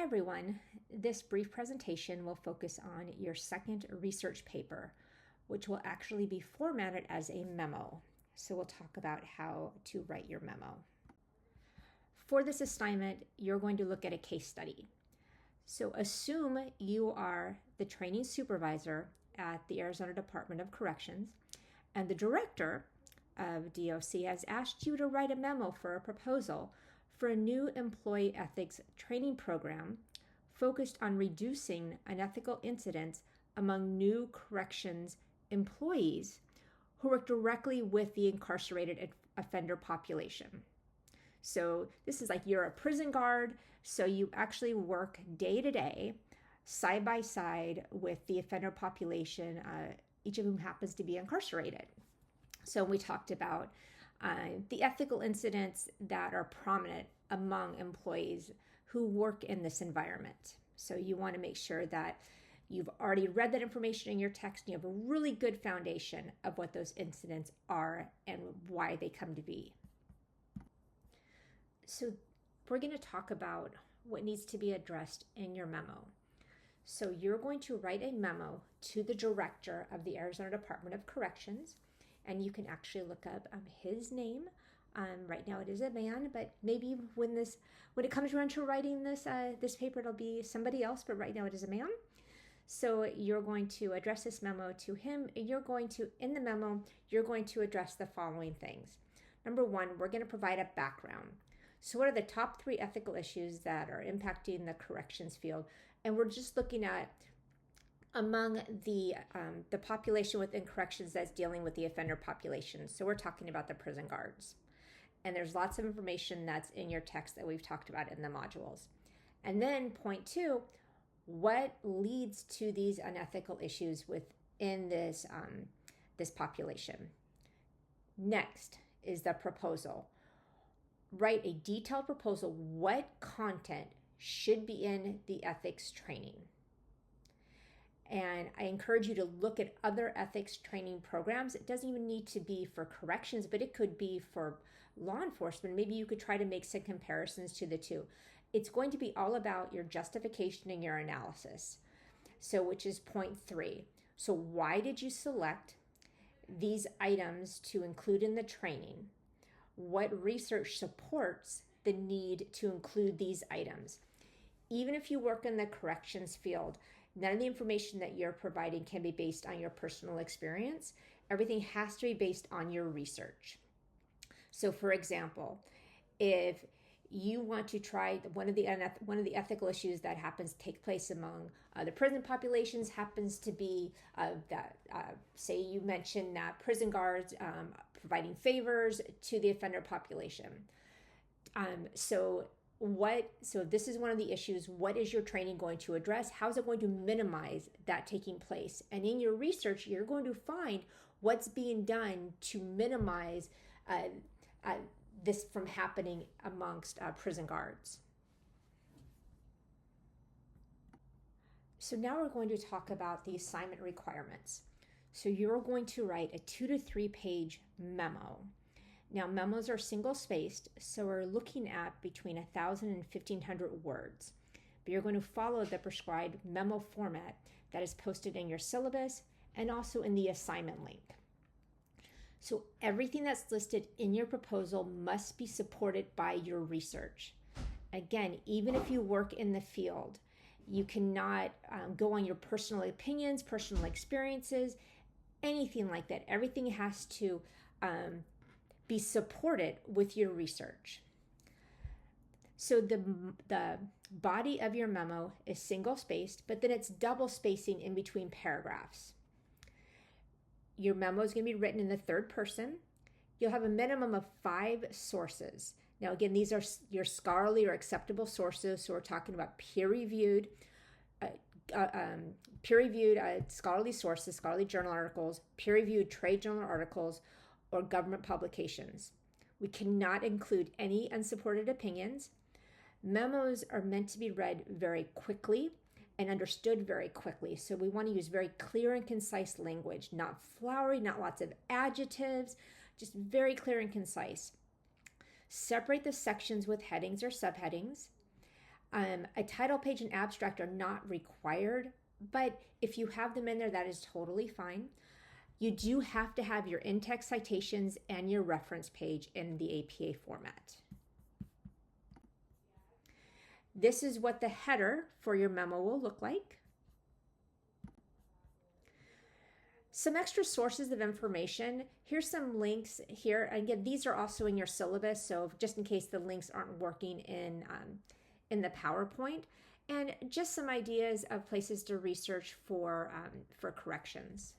everyone. This brief presentation will focus on your second research paper, which will actually be formatted as a memo. So we'll talk about how to write your memo. For this assignment, you're going to look at a case study. So assume you are the training supervisor at the Arizona Department of Corrections, and the director of DOC has asked you to write a memo for a proposal for a new employee ethics training program focused on reducing unethical incidents among new corrections employees who work directly with the incarcerated offender population. So this is like you're a prison guard, so you actually work day to day, side by side with the offender population, each of whom happens to be incarcerated. So we talked about the ethical incidents that are prominent among employees who work in this environment. So you want to make sure that you've already read that information in your text and you have a really good foundation of what those incidents are and why they come to be. So we're going to talk about what needs to be addressed in your memo. So you're going to write a memo to the director of the Arizona Department of Corrections, and you can actually look up his name. Right now it is a man, but maybe when it comes around to writing this paper, it'll be somebody else, but right now it is a man. So you're going to address this memo to him, and in the memo, you're going to address the following things. Number one, we're going to provide a background. So what are the top 3 ethical issues that are impacting the corrections field? And we're just looking at among the population within corrections that's dealing with the offender population. So we're talking about the prison guards. And there's lots of information that's in your text that we've talked about in the modules. And then point 2, what leads to these unethical issues within this population? Next is the proposal. Write a detailed proposal. What content should be in the ethics training? And I encourage you to look at other ethics training programs. It doesn't even need to be for corrections, but it could be for law enforcement. Maybe you could try to make some comparisons to the two. It's going to be all about your justification and your analysis. So, which is point 3. So why did you select these items to include in the training? What research supports the need to include these items? Even if you work in the corrections field, none of the information that you're providing can be based on your personal experience. Everything has to be based on your research. So for example, if you want to try one of the ethical issues that happens to take place among the prison populations happens to be say you mentioned that prison guards providing favors to the offender population. So this is one of the issues. What is your training going to address? How is it going to minimize that taking place? And in your research, you're going to find what's being done to minimize this from happening amongst prison guards. So now we're going to talk about the assignment requirements. So you're going to write a 2 to 3 page memo. Now memos are single spaced, so we're looking at between 1,000 and 1,500 words. But you're going to follow the prescribed memo format that is posted in your syllabus and also in the assignment link. So everything that's listed in your proposal must be supported by your research. Again, even if you work in the field, you cannot go on your personal opinions, personal experiences, anything like that. Everything has to be supported with your research. So the body of your memo is single spaced, but then it's double spacing in between paragraphs. Your memo is going to be written in the third person. You'll have a minimum of 5 sources. Now, again, these are your scholarly or acceptable sources. So we're talking about peer-reviewed scholarly sources, scholarly journal articles, peer-reviewed trade journal articles, or government publications. We cannot include any unsupported opinions. Memos are meant to be read very quickly and understood very quickly. So we want to use very clear and concise language, not flowery, not lots of adjectives, just very clear and concise. Separate the sections with headings or subheadings. A title page and abstract are not required, but if you have them in there, that is totally fine. You do have to have your in-text citations and your reference page in the APA format. This is what the header for your memo will look like. Some extra sources of information. Here's some links here. Again, these are also in your syllabus, so just in case the links aren't working in the PowerPoint, and just some ideas of places to research for corrections.